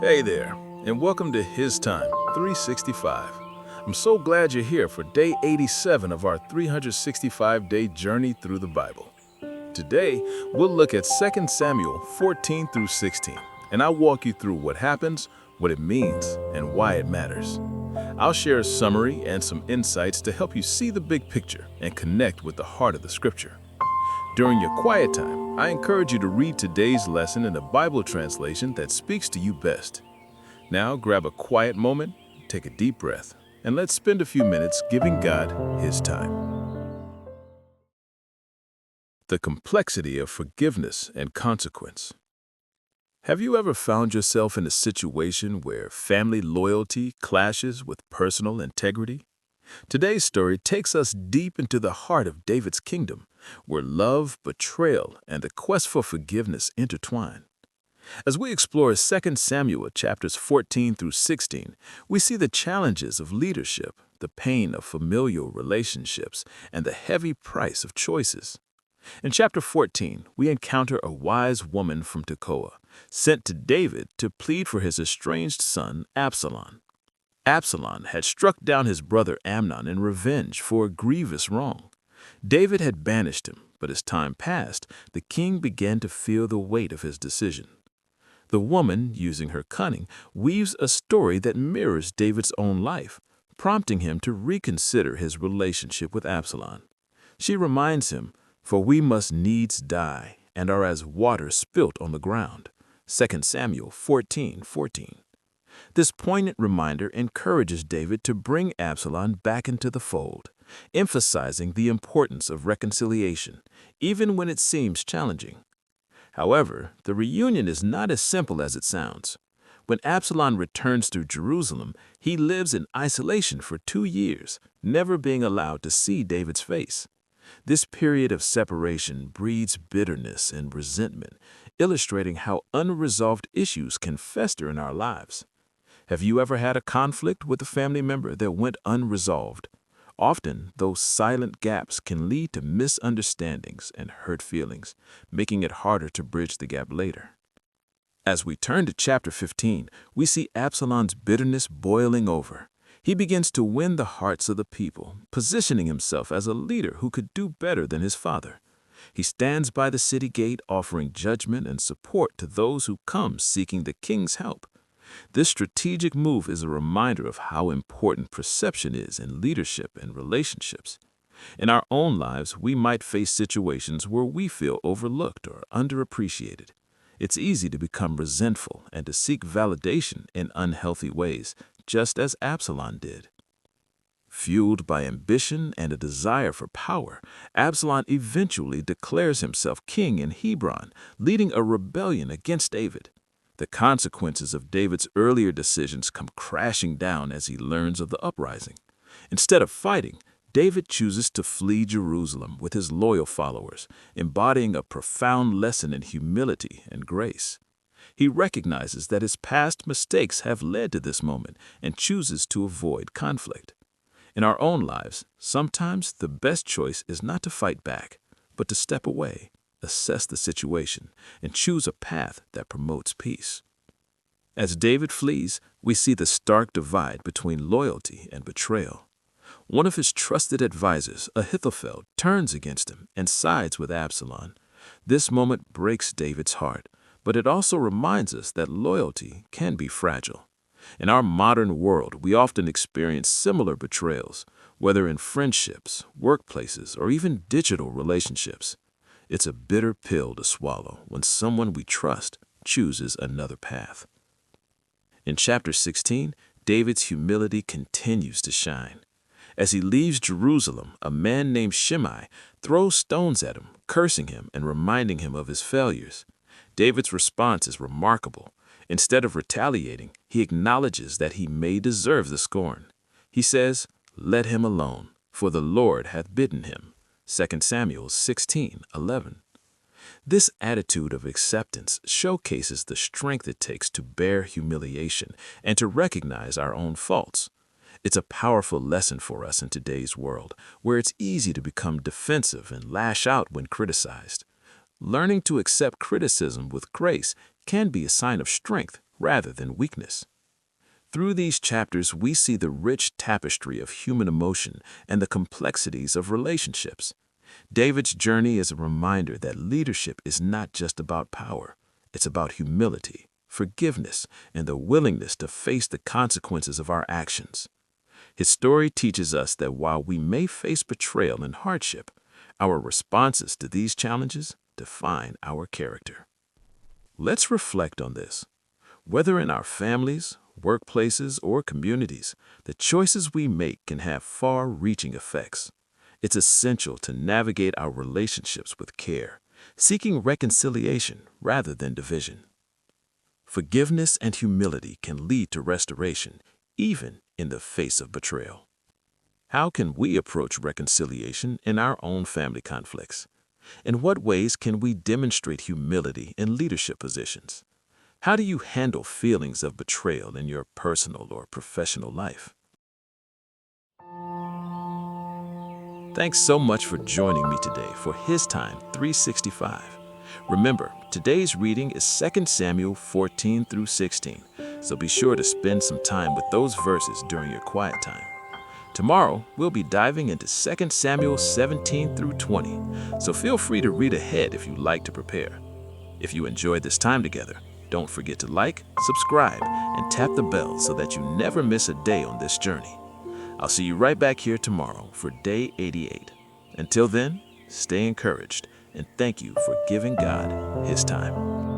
Hey there, and welcome to HisTime365. I'm so glad you're here for day 87 of our 365-day journey through the Bible. Today, we'll look at 2 Samuel 14 through 16, and I'll walk you through what happens, what it means, and why it matters. I'll share a summary and some insights to help you see the big picture and connect with the heart of the scripture. During your quiet time, I encourage you to read today's lesson in a Bible translation that speaks to you best. Now grab a quiet moment, take a deep breath, and let's spend a few minutes giving God His time. The complexity of forgiveness and consequence. Have you ever found yourself in a situation where family loyalty clashes with personal integrity? Today's story takes us deep into the heart of David's kingdom, where love, betrayal, and the quest for forgiveness intertwine. As we explore 2 Samuel chapters 14 through 16, we see the challenges of leadership, the pain of familial relationships, and the heavy price of choices. In chapter 14, we encounter a wise woman from Tekoa, sent to David to plead for his estranged son, Absalom. Absalom had struck down his brother Amnon in revenge for a grievous wrong. David had banished him, but as time passed, the king began to feel the weight of his decision. The woman, using her cunning, weaves a story that mirrors David's own life, prompting him to reconsider his relationship with Absalom. She reminds him, "For we must needs die, and are as water spilt on the ground." 2 Samuel 14:14. This poignant reminder encourages David to bring Absalom back into the fold, emphasizing the importance of reconciliation, even when it seems challenging. However, the reunion is not as simple as it sounds. When Absalom returns to Jerusalem, he lives in isolation for 2 years, never being allowed to see David's face. This period of separation breeds bitterness and resentment, illustrating how unresolved issues can fester in our lives. Have you ever had a conflict with a family member that went unresolved? Often, those silent gaps can lead to misunderstandings and hurt feelings, making it harder to bridge the gap later. As we turn to chapter 15, we see Absalom's bitterness boiling over. He begins to win the hearts of the people, positioning himself as a leader who could do better than his father. He stands by the city gate offering judgment and support to those who come seeking the king's help. This strategic move is a reminder of how important perception is in leadership and relationships. In our own lives, we might face situations where we feel overlooked or underappreciated. It's easy to become resentful and to seek validation in unhealthy ways, just as Absalom did. Fueled by ambition and a desire for power, Absalom eventually declares himself king in Hebron, leading a rebellion against David. The consequences of David's earlier decisions come crashing down as he learns of the uprising. Instead of fighting, David chooses to flee Jerusalem with his loyal followers, embodying a profound lesson in humility and grace. He recognizes that his past mistakes have led to this moment and chooses to avoid conflict. In our own lives, sometimes the best choice is not to fight back, but to step away, assess the situation, and choose a path that promotes peace. As David flees, we see the stark divide between loyalty and betrayal. One of his trusted advisors, Ahithophel, turns against him and sides with Absalom. This moment breaks David's heart, but it also reminds us that loyalty can be fragile. In our modern world, we often experience similar betrayals, whether in friendships, workplaces, or even digital relationships. It's a bitter pill to swallow when someone we trust chooses another path. In chapter 16, David's humility continues to shine. As he leaves Jerusalem, a man named Shimei throws stones at him, cursing him and reminding him of his failures. David's response is remarkable. Instead of retaliating, he acknowledges that he may deserve the scorn. He says, "Let him alone, for the Lord hath bidden him." 2 Samuel 16:11. This attitude of acceptance showcases the strength it takes to bear humiliation and to recognize our own faults. It's a powerful lesson for us in today's world, where it's easy to become defensive and lash out when criticized. Learning to accept criticism with grace can be a sign of strength rather than weakness. Through these chapters, we see the rich tapestry of human emotion and the complexities of relationships. David's journey is a reminder that leadership is not just about power. It's about humility, forgiveness, and the willingness to face the consequences of our actions. His story teaches us that while we may face betrayal and hardship, our responses to these challenges define our character. Let's reflect on this. Whether in our families, workplaces, or communities, the choices we make can have far-reaching effects. It's essential to navigate our relationships with care, seeking reconciliation rather than division. Forgiveness and humility can lead to restoration, even in the face of betrayal. How can we approach reconciliation in our own family conflicts? In what ways can we demonstrate humility in leadership positions? How do you handle feelings of betrayal in your personal or professional life? Thanks so much for joining me today for His Time 365. Remember, today's reading is 2 Samuel 14 through 16, so be sure to spend some time with those verses during your quiet time. Tomorrow, we'll be diving into 2 Samuel 17 through 20, so feel free to read ahead if you'd like to prepare. If you enjoyed this time together, don't forget to like, subscribe, and tap the bell so that you never miss a day on this journey. I'll see you right back here tomorrow for day 88. Until then, stay encouraged, and thank you for giving God His time.